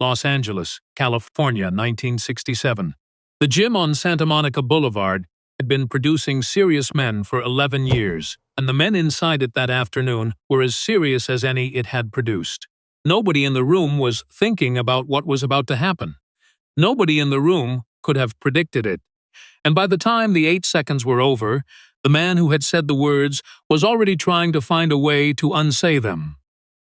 Los Angeles, California, 1967. The gym on Santa Monica Boulevard had been producing serious men for 11 years, and the men inside it that afternoon were as serious as any it had produced. Nobody in the room was thinking about what was about to happen. Nobody in the room could have predicted it. And by the time the 8 seconds were over, the man who had said the words was already trying to find a way to unsay them.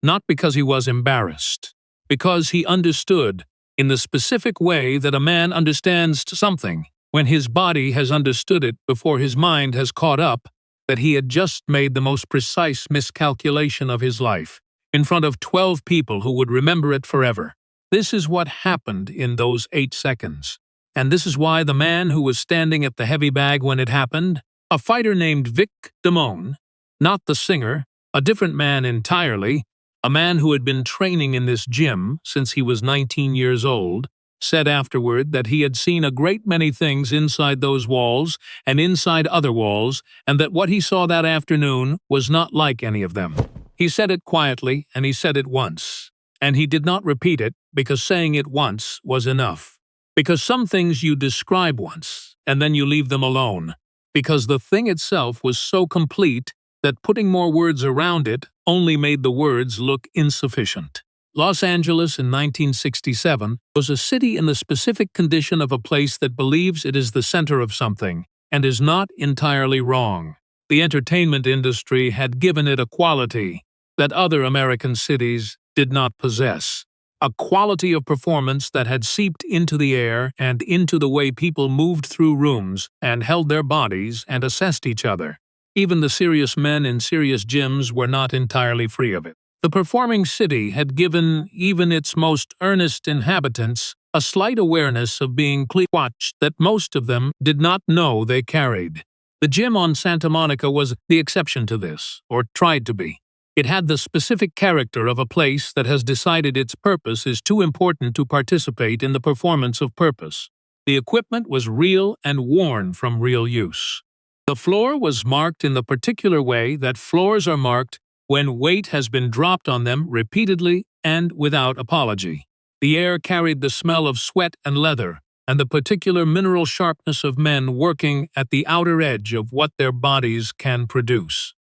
Not because he was embarrassed, because he understood, in the specific way that a man understands something, when his body has understood it before his mind has caught up, that he had just made the most precise miscalculation of his life, in front of 12 people who would remember it forever. This is what happened in those 8 seconds. And this is why the man who was standing at the heavy bag when it happened, a fighter named Vic Damone, not the singer, a different man entirely, a man who had been training in this gym since he was 19 years old, said afterward that he had seen a great many things inside those walls and inside other walls, and that what he saw that afternoon was not like any of them. He said it quietly, and he said it once. And he did not repeat it because saying it once was enough. Because some things you describe once, and then you leave them alone. Because the thing itself was so complete that putting more words around it only made the words look insufficient. Los Angeles in 1967 was a city in the specific condition of a place that believes it is the center of something, and is not entirely wrong. The entertainment industry had given it a quality that other American cities did not possess. A quality of performance that had seeped into the air and into the way people moved through rooms and held their bodies and assessed each other. Even the serious men in serious gyms were not entirely free of it. The performing city had given even its most earnest inhabitants a slight awareness of being watched that most of them did not know they carried. The gym on Santa Monica was the exception to this, or tried to be. It had the specific character of a place that has decided its purpose is too important to participate in the performance of purpose. The equipment was real and worn from real use. The floor was marked in the particular way that floors are marked when weight has been dropped on them repeatedly and without apology. The air carried the smell of sweat and leather, and the particular mineral sharpness of men working at the outer edge of what their bodies can produce.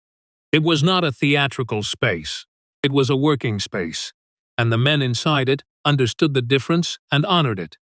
It was not a theatrical space. It was a working space, and the men inside it understood the difference and honored it.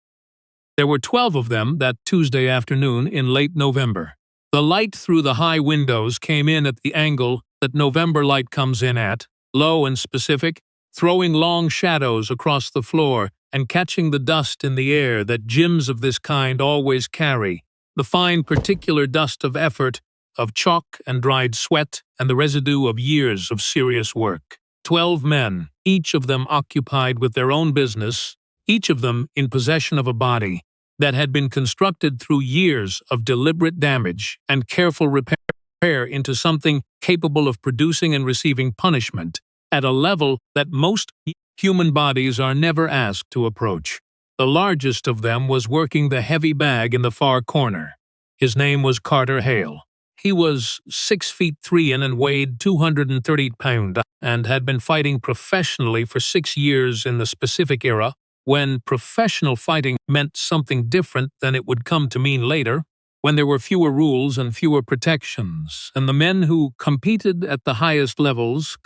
There were 12 of them that Tuesday afternoon in late November. The light through the high windows came in at the angle that November light comes in at, low and specific, throwing long shadows across the floor and catching the dust in the air that gyms of this kind always carry, the fine particular dust of effort, of chalk and dried sweat, and the residue of years of serious work. 12 men, each of them occupied with their own business, each of them in possession of a body that had been constructed through years of deliberate damage and careful repair into something capable of producing and receiving punishment at a level that most human bodies are never asked to approach. The largest of them was working the heavy bag in the far corner. His name was Carter Hale. He was 6'3" and weighed 230 pounds and had been fighting professionally for 6 years in the specific era when professional fighting meant something different than it would come to mean later, when there were fewer rules and fewer protections, and the men who competed at the highest levels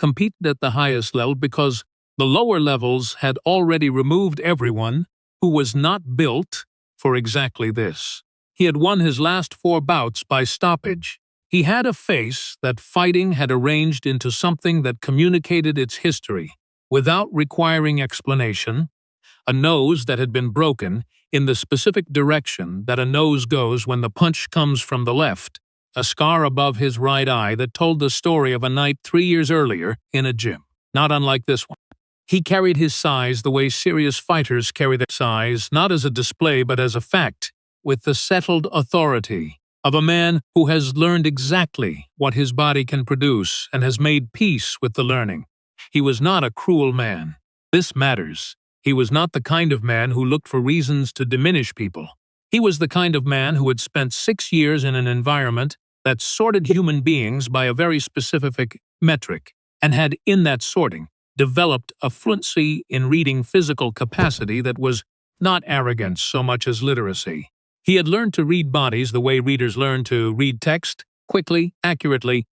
because the lower levels had already removed everyone who was not built for exactly this. He had won his last 4 bouts by stoppage. He had a face that fighting had arranged into something that communicated its history, without requiring explanation, a nose that had been broken in the specific direction that a nose goes when the punch comes from the left, a scar above his right eye that told the story of a night 3 years earlier in a gym, not unlike this one. He carried his size the way serious fighters carry their size, not as a display but as a fact, with the settled authority of a man who has learned exactly what his body can produce and has made peace with the learning. He was not a cruel man. This matters. He was not the kind of man who looked for reasons to diminish people. He was the kind of man who had spent 6 years in an environment that sorted human beings by a very specific metric, and had, in that sorting, developed a fluency in reading physical capacity that was not arrogance so much as literacy. He had learned to read bodies the way readers learn to read text, quickly, accurately,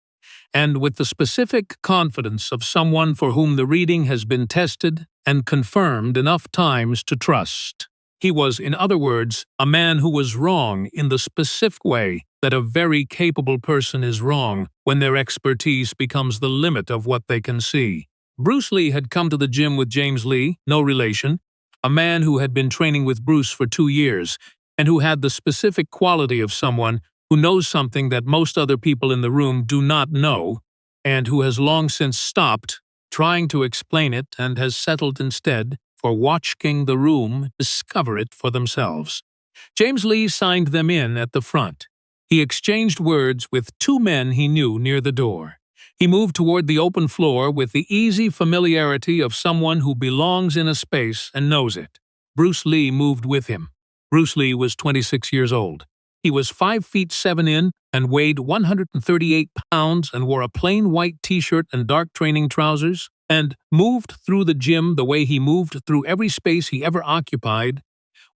and with the specific confidence of someone for whom the reading has been tested and confirmed enough times to trust. He was, in other words, a man who was wrong in the specific way that a very capable person is wrong when their expertise becomes the limit of what they can see. Bruce Lee had come to the gym with James Lee, no relation, a man who had been training with Bruce for 2 years, and who had the specific quality of someone who knows something that most other people in the room do not know, and who has long since stopped trying to explain it and has settled instead for watching the room discover it for themselves. James Lee signed them in at the front. He exchanged words with 2 men he knew near the door. He moved toward the open floor with the easy familiarity of someone who belongs in a space and knows it. Bruce Lee moved with him. Bruce Lee was 26 years old. He was 5 feet 7 in and weighed 138 pounds and wore a plain white t-shirt and dark training trousers, and moved through the gym the way he moved through every space he ever occupied,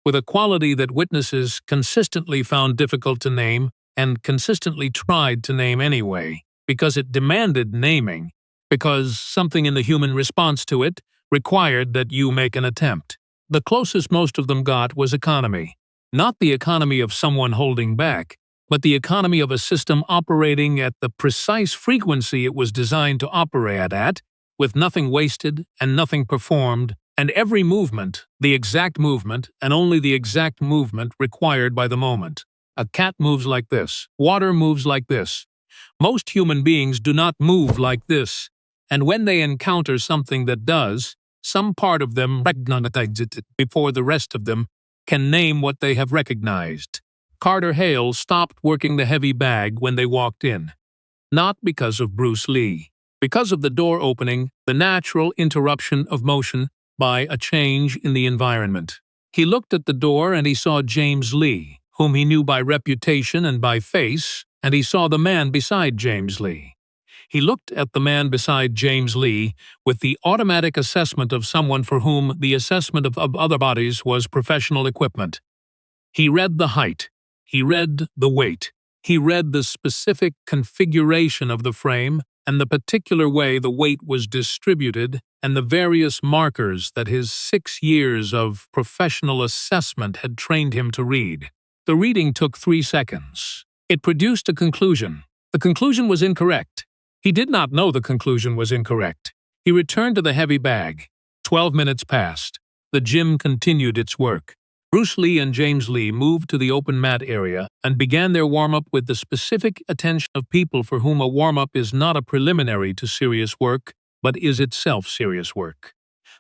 with a quality that witnesses consistently found difficult to name and consistently tried to name anyway, because it demanded naming, because something in the human response to it required that you make an attempt. The closest most of them got was economy. Not the economy of someone holding back, but the economy of a system operating at the precise frequency it was designed to operate at, with nothing wasted and nothing performed, and every movement, the exact movement, and only the exact movement required by the moment. A cat moves like this. Water moves like this. Most human beings do not move like this, and when they encounter something that does, some part of them recognizes it before the rest of them can name what they have recognized. Carter Hale stopped working the heavy bag when they walked in. Not because of Bruce Lee. Because of the door opening, the natural interruption of motion by a change in the environment. He looked at the door and he saw James Lee, whom he knew by reputation and by face, and he saw the man beside James Lee. He looked at the man beside James Lee with the automatic assessment of someone for whom the assessment of other bodies was professional equipment. He read the height. He read the weight. He read the specific configuration of the frame and the particular way the weight was distributed and the various markers that his 6 years of professional assessment had trained him to read. The reading took 3 seconds. It produced a conclusion. The conclusion was incorrect. He did not know the conclusion was incorrect. He returned to the heavy bag. 12 minutes passed. The gym continued its work. Bruce Lee and James Lee moved to the open mat area and began their warm-up with the specific attention of people for whom a warm-up is not a preliminary to serious work, but is itself serious work.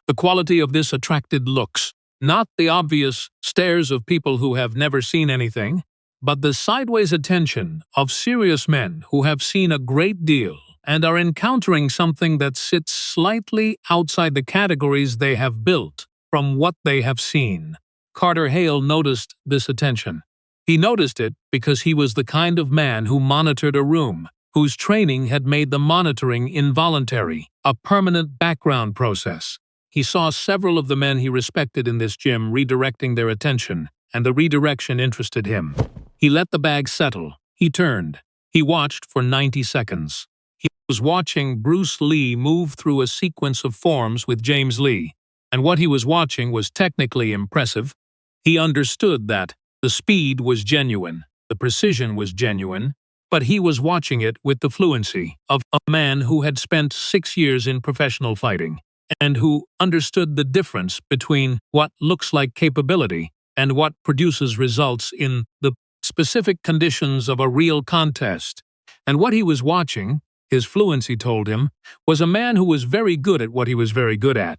The quality of this attracted looks, not the obvious stares of people who have never seen anything, but the sideways attention of serious men who have seen a great deal and are encountering something that sits slightly outside the categories they have built from what they have seen. Carter Hale noticed this attention. He noticed it because he was the kind of man who monitored a room, whose training had made the monitoring involuntary, a permanent background process. He saw several of the men he respected in this gym redirecting their attention, and the redirection interested him. He let the bag settle. He turned. He watched for 90 seconds. He was watching Bruce Lee move through a sequence of forms with James Lee, and what he was watching was technically impressive. He understood that the speed was genuine, the precision was genuine, but he was watching it with the fluency of a man who had spent 6 years in professional fighting, and who understood the difference between what looks like capability and what produces results in the specific conditions of a real contest. And what he was watching, his fluency told him, was a man who was very good at what he was very good at,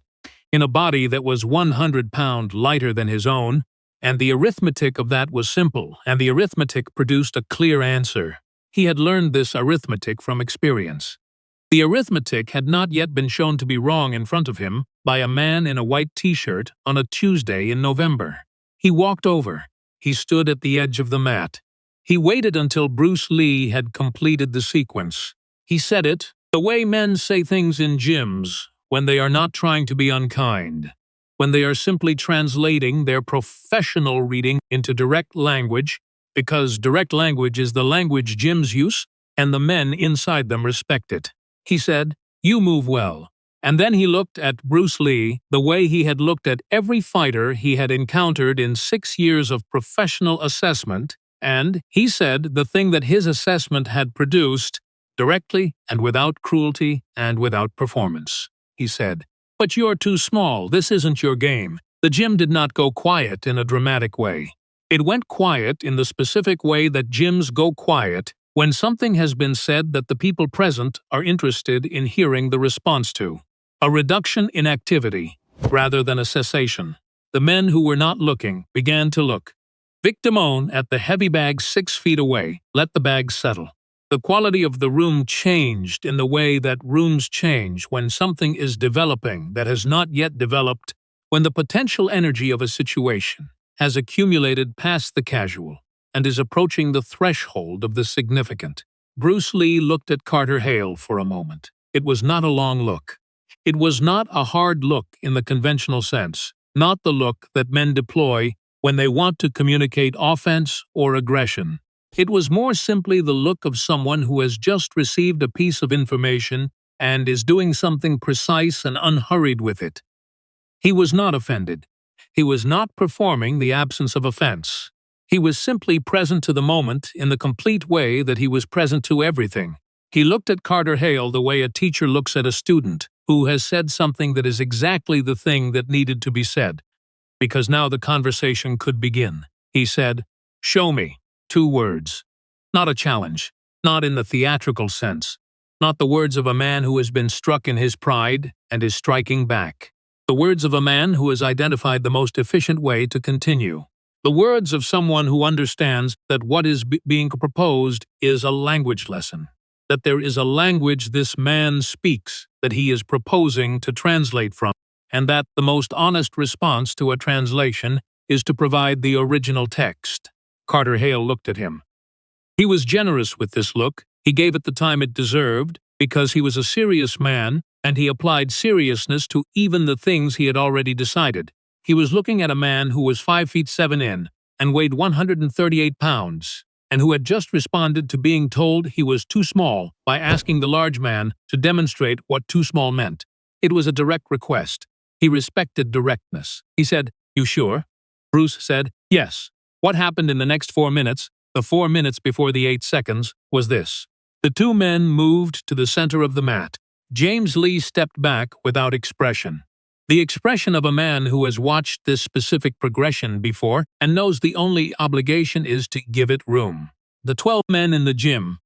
in a body that was 100 pounds lighter than his own, and the arithmetic of that was simple, and the arithmetic produced a clear answer. He had learned this arithmetic from experience. The arithmetic had not yet been shown to be wrong in front of him by a man in a white t-shirt on a Tuesday in November. He walked over. He stood at the edge of the mat. He waited until Bruce Lee had completed the sequence. He said it the way men say things in gyms, when they are not trying to be unkind, when they are simply translating their professional reading into direct language, because direct language is the language gyms use, and the men inside them respect it. He said, "You move well." And then he looked at Bruce Lee the way he had looked at every fighter he had encountered in 6 years of professional assessment, and he said the thing that his assessment had produced, directly and without cruelty and without performance. He said, "But you're too small, this isn't your game." The gym did not go quiet in a dramatic way. It went quiet in the specific way that gyms go quiet when something has been said that the people present are interested in hearing the response to. A reduction in activity, rather than a cessation. The men who were not looking began to look. Vic Damone, at the heavy bag 6 feet away, let the bag settle. The quality of the room changed in the way that rooms change when something is developing that has not yet developed, when the potential energy of a situation has accumulated past the casual and is approaching the threshold of the significant. Bruce Lee looked at Carter Hale for a moment. It was not a long look. It was not a hard look in the conventional sense, not the look that men deploy when they want to communicate offense or aggression. It was more simply the look of someone who has just received a piece of information and is doing something precise and unhurried with it. He was not offended. He was not performing the absence of offense. He was simply present to the moment in the complete way that he was present to everything. He looked at Carter Hale the way a teacher looks at a student who has said something that is exactly the thing that needed to be said, because now the conversation could begin. He said, "Show me." 2 words. Not a challenge, not in the theatrical sense, not the words of a man who has been struck in his pride and is striking back. The words of a man who has identified the most efficient way to continue. The words of someone who understands that what is being proposed is a language lesson, that there is a language this man speaks that he is proposing to translate from, and that the most honest response to a translation is to provide the original text. Carter Hale looked at him. He was generous with this look. He gave it the time it deserved, because he was a serious man, and he applied seriousness to even the things he had already decided. He was looking at a man who was 5 feet 7 in and weighed 138 pounds, and who had just responded to being told he was too small by asking the large man to demonstrate what too small meant. It was a direct request. He respected directness. He said, "You sure?" Bruce said, "Yes." What happened in the next 4 minutes, the 4 minutes before the 8 seconds, was this. The 2 men moved to the center of the mat. James Lee stepped back without expression. The expression of a man who has watched this specific progression before and knows the only obligation is to give it room. The 12 men in the gym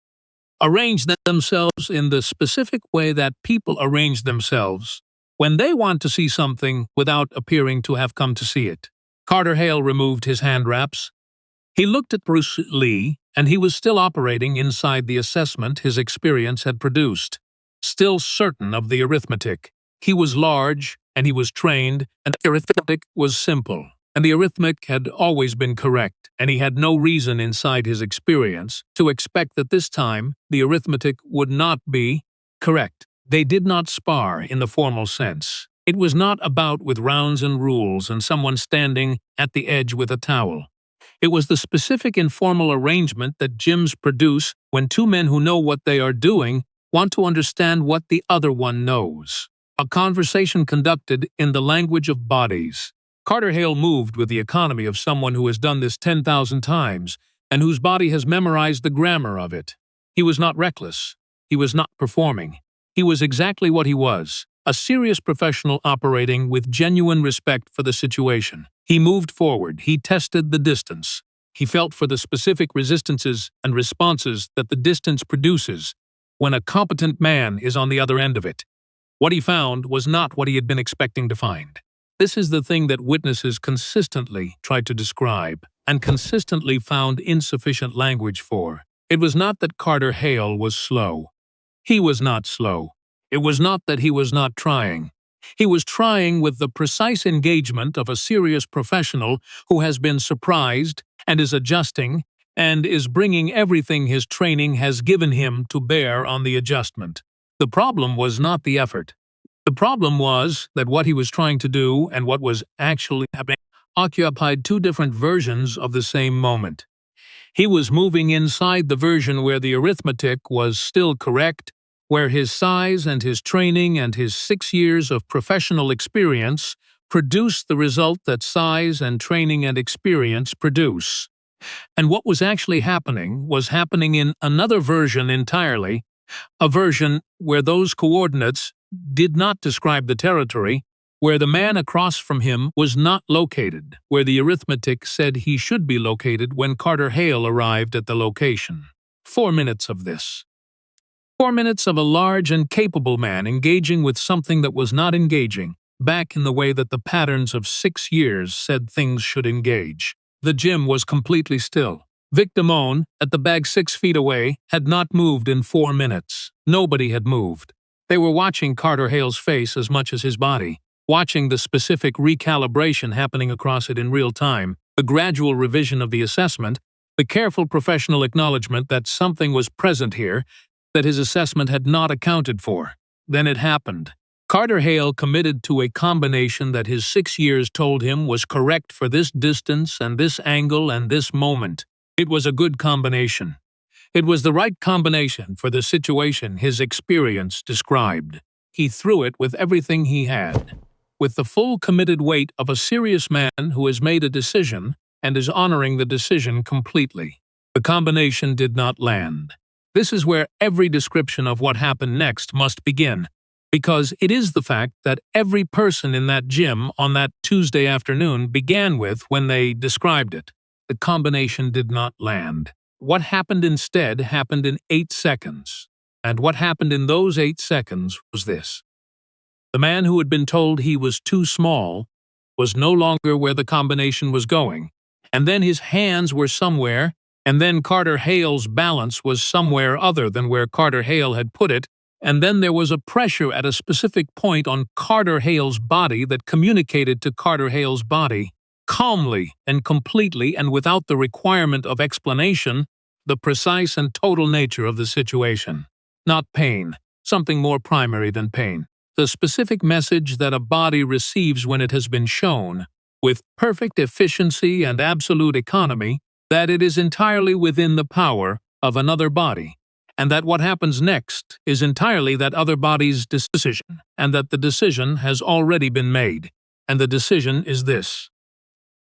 arranged themselves in the specific way that people arrange themselves when they want to see something without appearing to have come to see it. Carter Hale removed his hand wraps. He looked at Bruce Lee, and he was still operating inside the assessment his experience had produced, still certain of the arithmetic. He was large, and he was trained, and the arithmetic was simple, and the arithmetic had always been correct, and he had no reason inside his experience to expect that this time the arithmetic would not be correct. They did not spar in the formal sense. It was not a bout with rounds and rules and someone standing at the edge with a towel. It was the specific informal arrangement that gyms produce when 2 men who know what they are doing want to understand what the other one knows. A conversation conducted in the language of bodies. Carter Hale moved with the economy of someone who has done this 10,000 times and whose body has memorized the grammar of it. He was not reckless. He was not performing. He was exactly what he was. A serious professional operating with genuine respect for the situation. He moved forward. He tested the distance. He felt for the specific resistances and responses that the distance produces when a competent man is on the other end of it. What he found was not what he had been expecting to find. This is the thing that witnesses consistently tried to describe and consistently found insufficient language for. It was not that Carter Hale was slow. He was not slow. It was not that he was not trying. He was trying with the precise engagement of a serious professional who has been surprised and is adjusting and is bringing everything his training has given him to bear on the adjustment. The problem was not the effort. The problem was that what he was trying to do and what was actually happening occupied two different versions of the same moment. He was moving inside the version where the arithmetic was still correct, where his size and his training and his 6 years of professional experience produced the result that size and training and experience produce. And what was actually happening was happening in another version entirely, a version where those coordinates did not describe the territory, where the man across from him was not located, where the arithmetic said he should be located when Carter Hale arrived at the location. 4 minutes of this. 4 minutes of a large and capable man engaging with something that was not engaging, back in the way that the patterns of 6 years said things should engage. The gym was completely still. Vic Damone, at the bag 6 feet away, had not moved in 4 minutes. Nobody had moved. They were watching Carter Hale's face as much as his body, watching the specific recalibration happening across it in real time, the gradual revision of the assessment, the careful professional acknowledgement that something was present here that his assessment had not accounted for. Then it happened. Carter Hale committed to a combination that his 6 years told him was correct for this distance and this angle and this moment. It was a good combination. It was the right combination for the situation his experience described. He threw it with everything he had, with the full committed weight of a serious man who has made a decision and is honoring the decision completely. The combination did not land. This is where every description of what happened next must begin, because it is the fact that every person in that gym on that Tuesday afternoon began with when they described it. The combination did not land. What happened instead happened in 8 seconds. And what happened in those 8 seconds was this. The man who had been told he was too small was no longer where the combination was going. And then his hands were somewhere, and then Carter Hale's balance was somewhere other than where Carter Hale had put it, and then there was a pressure at a specific point on Carter Hale's body that communicated to Carter Hale's body, calmly and completely and without the requirement of explanation, the precise and total nature of the situation. Not pain, something more primary than pain. The specific message that a body receives when it has been shown, with perfect efficiency and absolute economy, that it is entirely within the power of another body, and that what happens next is entirely that other body's decision, and that the decision has already been made, and the decision is this.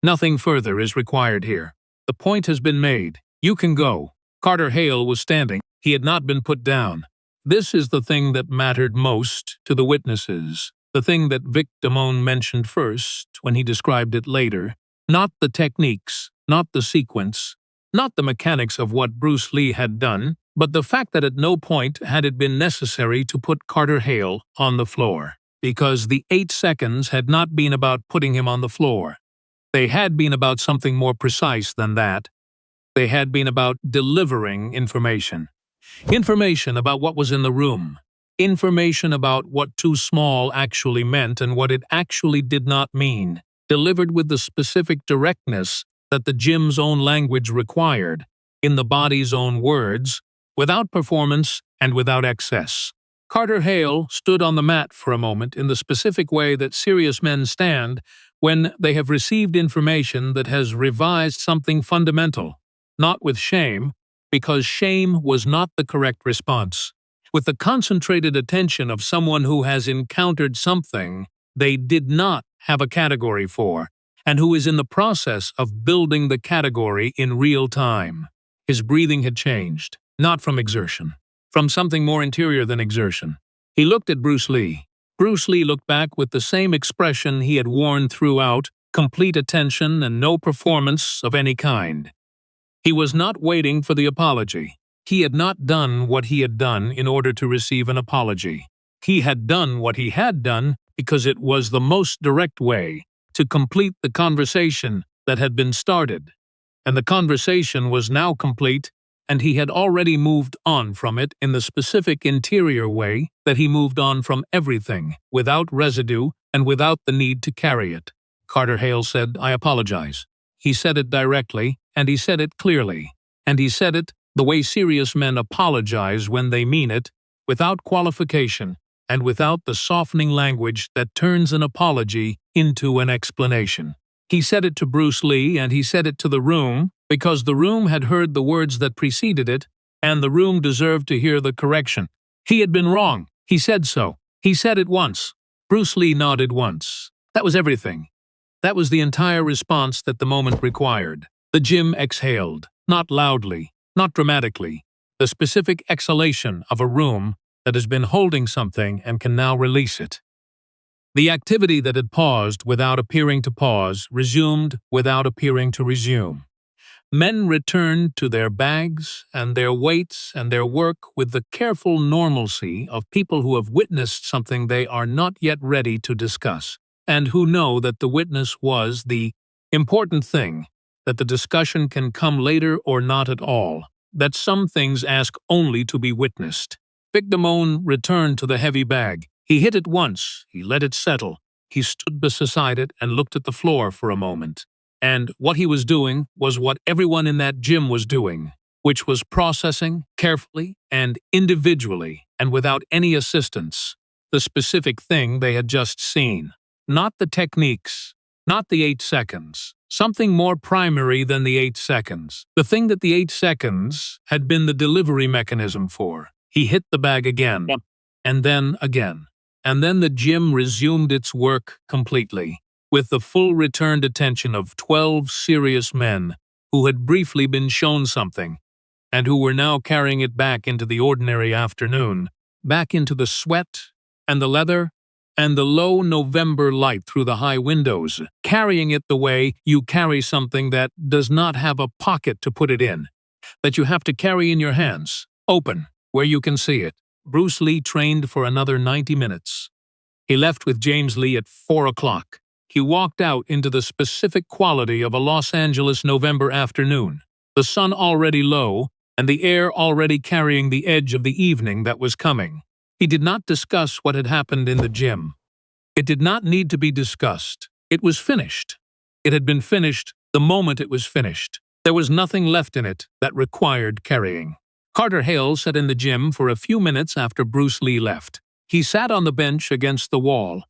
Nothing further is required here. The point has been made. You can go. Carter Hale was standing. He had not been put down. This is the thing that mattered most to the witnesses, the thing that Vic Damone mentioned first when he described it later. Not the techniques, not the sequence, not the mechanics of what Bruce Lee had done, but the fact that at no point had it been necessary to put Carter Hale on the floor, because the 8 seconds had not been about putting him on the floor. They had been about something more precise than that. They had been about delivering information. Information about what was in the room. Information about what too small actually meant and what it actually did not mean, delivered with the specific directness that the gym's own language required, in the body's own words, without performance and without excess. Carter Hale stood on the mat for a moment in the specific way that serious men stand when they have received information that has revised something fundamental, not with shame, because shame was not the correct response. With the concentrated attention of someone who has encountered something they did not have a category for, and who is in the process of building the category in real time. His breathing had changed, not from exertion, from something more interior than exertion. He looked at Bruce Lee. Bruce Lee looked back with the same expression he had worn throughout, complete attention and no performance of any kind. He was not waiting for the apology. He had not done what he had done in order to receive an apology. He had done what he had done because it was the most direct way to complete the conversation that had been started. And the conversation was now complete, and he had already moved on from it in the specific interior way that he moved on from everything, without residue and without the need to carry it. Carter Hale said, "I apologize." He said it directly, and he said it clearly, and he said it the way serious men apologize when they mean it, without qualification, and without the softening language that turns an apology into an explanation. He said it to Bruce Lee, and he said it to the room, because the room had heard the words that preceded it, and the room deserved to hear the correction. He had been wrong. He said so. He said it once. Bruce Lee nodded once. That was everything. That was the entire response that the moment required. The gym exhaled, not loudly, not dramatically, the specific exhalation of a room that has been holding something and can now release it. The activity that had paused without appearing to pause resumed without appearing to resume. Men returned to their bags and their weights and their work with the careful normalcy of people who have witnessed something they are not yet ready to discuss, and who know that the witness was the important thing, that the discussion can come later or not at all, that some things ask only to be witnessed. Vic Damone returned to the heavy bag. He hit it once, he let it settle. He stood beside it and looked at the floor for a moment. And what he was doing was what everyone in that gym was doing, which was processing carefully and individually and without any assistance the specific thing they had just seen. Not the techniques, not the 8 seconds, something more primary than the 8 seconds. The thing that the 8 seconds had been the delivery mechanism for. He hit the bag again, and then again. And then the gym resumed its work completely, with the full returned attention of 12 serious men who had briefly been shown something, and who were now carrying it back into the ordinary afternoon, back into the sweat and the leather and the low November light through the high windows, carrying it the way you carry something that does not have a pocket to put it in, that you have to carry in your hands, open, where you can see it. Bruce Lee trained for another 90 minutes. He left with James Lee at 4 o'clock. He walked out into the specific quality of a Los Angeles November afternoon, the sun already low and the air already carrying the edge of the evening that was coming. He did not discuss what had happened in the gym. It did not need to be discussed. It was finished. It had been finished the moment it was finished. There was nothing left in it that required carrying. Carter Hale sat in the gym for a few minutes after Bruce Lee left. He sat on the bench against the wall,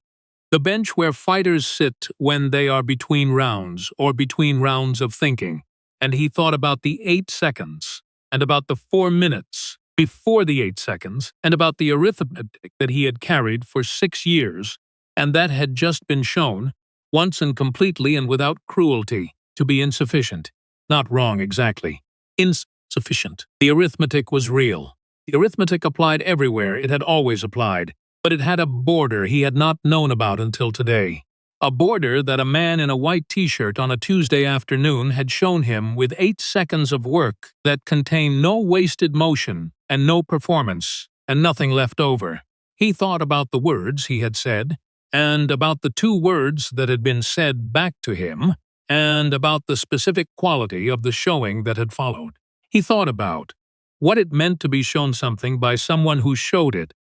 the bench where fighters sit when they are between rounds or between rounds of thinking, and he thought about the 8 seconds, and about the 4 minutes before the 8 seconds, and about the arithmetic that he had carried for 6 years, and that had just been shown, once and completely and without cruelty, to be insufficient. Not wrong exactly. Insufficient. The arithmetic was real. The arithmetic applied everywhere it had always applied, but it had a border he had not known about until today. A border that a man in a white t-shirt on a Tuesday afternoon had shown him with 8 seconds of work that contained no wasted motion and no performance, and nothing left over. He thought about the words he had said, and about the 2 words that had been said back to him, and about the specific quality of the showing that had followed. He thought about what it meant to be shown something by someone who showed it,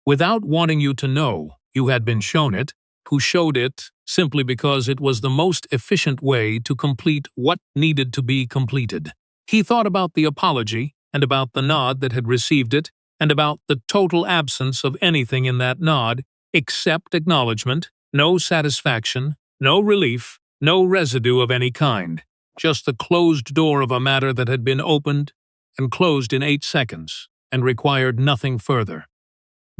without wanting you to know you had been shown it, who showed it simply because it was the most efficient way to complete what needed to be completed. He thought about the apology, and about the nod that had received it, and about the total absence of anything in that nod except acknowledgement, no satisfaction, no relief, no residue of any kind, just the closed door of a matter that had been opened and closed in 8 seconds and required nothing further.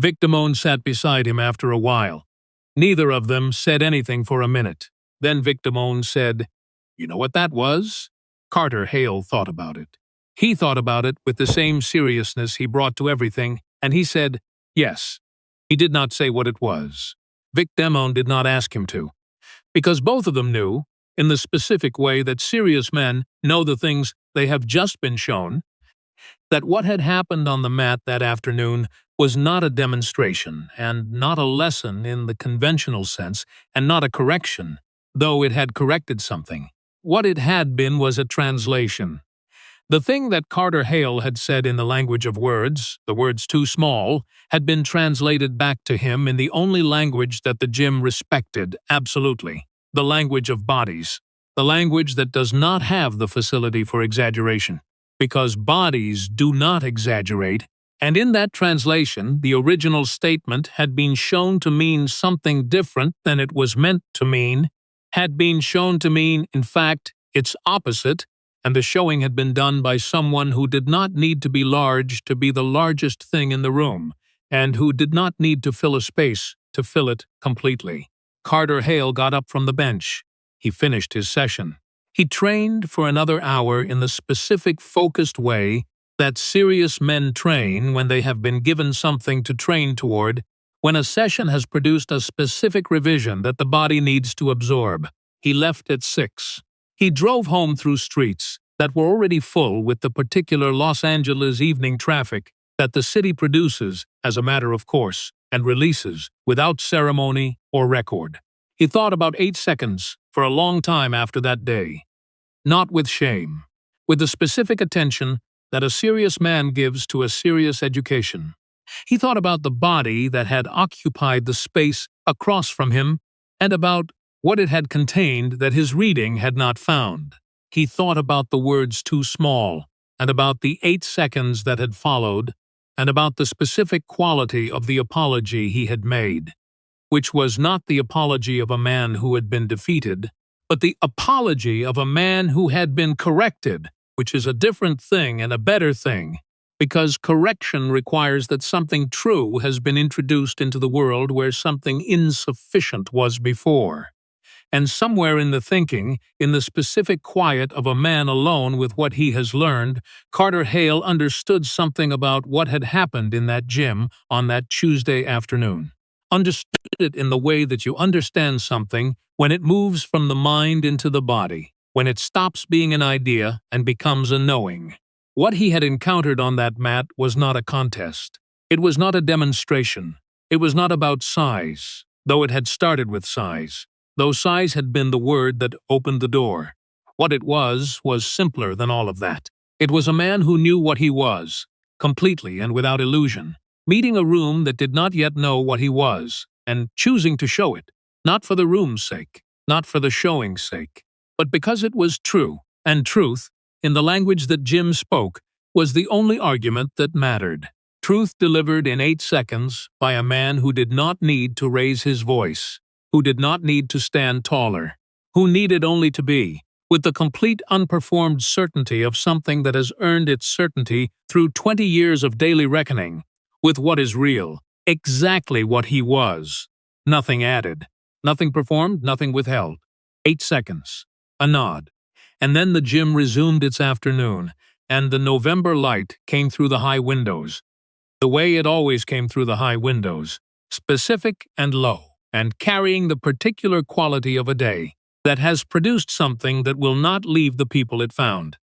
Vic Damone sat beside him after a while. Neither of them said anything for a minute. Then Vic Damone said, "You know what that was?" Carter Hale thought about it. He thought about it with the same seriousness he brought to everything, and he said, yes. He did not say what it was. Vic Damone did not ask him to, because both of them knew, in the specific way that serious men know the things they have just been shown, that what had happened on the mat that afternoon was not a demonstration, and not a lesson in the conventional sense, and not a correction, though it had corrected something. What it had been was a translation. The thing that Carter Hale had said in the language of words, the words too small, had been translated back to him in the only language that the gym respected absolutely, the language of bodies, the language that does not have the facility for exaggeration, because bodies do not exaggerate, And in that translation, the original statement had been shown to mean something different than it was meant to mean, had been shown to mean, in fact, its opposite, and the showing had been done by someone who did not need to be large to be the largest thing in the room, and who did not need to fill a space to fill it completely. Carter Hale got up from the bench. He finished his session. He trained for another hour in the specific, focused way that serious men train when they have been given something to train toward, when a session has produced a specific revision that the body needs to absorb. He left at 6. He drove home through streets that were already full with the particular Los Angeles evening traffic that the city produces as a matter of course and releases without ceremony or record. He thought about 8 seconds for a long time after that day. Not with shame, with the specific attention that a serious man gives to a serious education. He thought about the body that had occupied the space across from him and about what it had contained that his reading had not found. He thought about the words too small and about the 8 seconds that had followed and about the specific quality of the apology he had made, which was not the apology of a man who had been defeated, but the apology of a man who had been corrected, which is a different thing and a better thing, because correction requires that something true has been introduced into the world where something insufficient was before. And somewhere in the thinking, in the specific quiet of a man alone with what he has learned, Carter Hale understood something about what had happened in that gym on that Tuesday afternoon. Understood it in the way that you understand something when it moves from the mind into the body, when it stops being an idea and becomes a knowing. What he had encountered on that mat was not a contest. It was not a demonstration. It was not about size, though it had started with size, though size had been the word that opened the door. What it was simpler than all of that. It was a man who knew what he was, completely and without illusion, meeting a room that did not yet know what he was, and choosing to show it, not for the room's sake, not for the showing's sake, but because it was true, and truth, in the language that Jim spoke, was the only argument that mattered. Truth delivered in 8 seconds by a man who did not need to raise his voice, who did not need to stand taller, who needed only to be, with the complete unperformed certainty of something that has earned its certainty through 20 years of daily reckoning, with what is real, exactly what he was. Nothing added, nothing performed, nothing withheld. 8 seconds, a nod. And then the gym resumed its afternoon, and the November light came through the high windows, the way it always came through the high windows, specific and low, and carrying the particular quality of a day that has produced something that will not leave the people it found.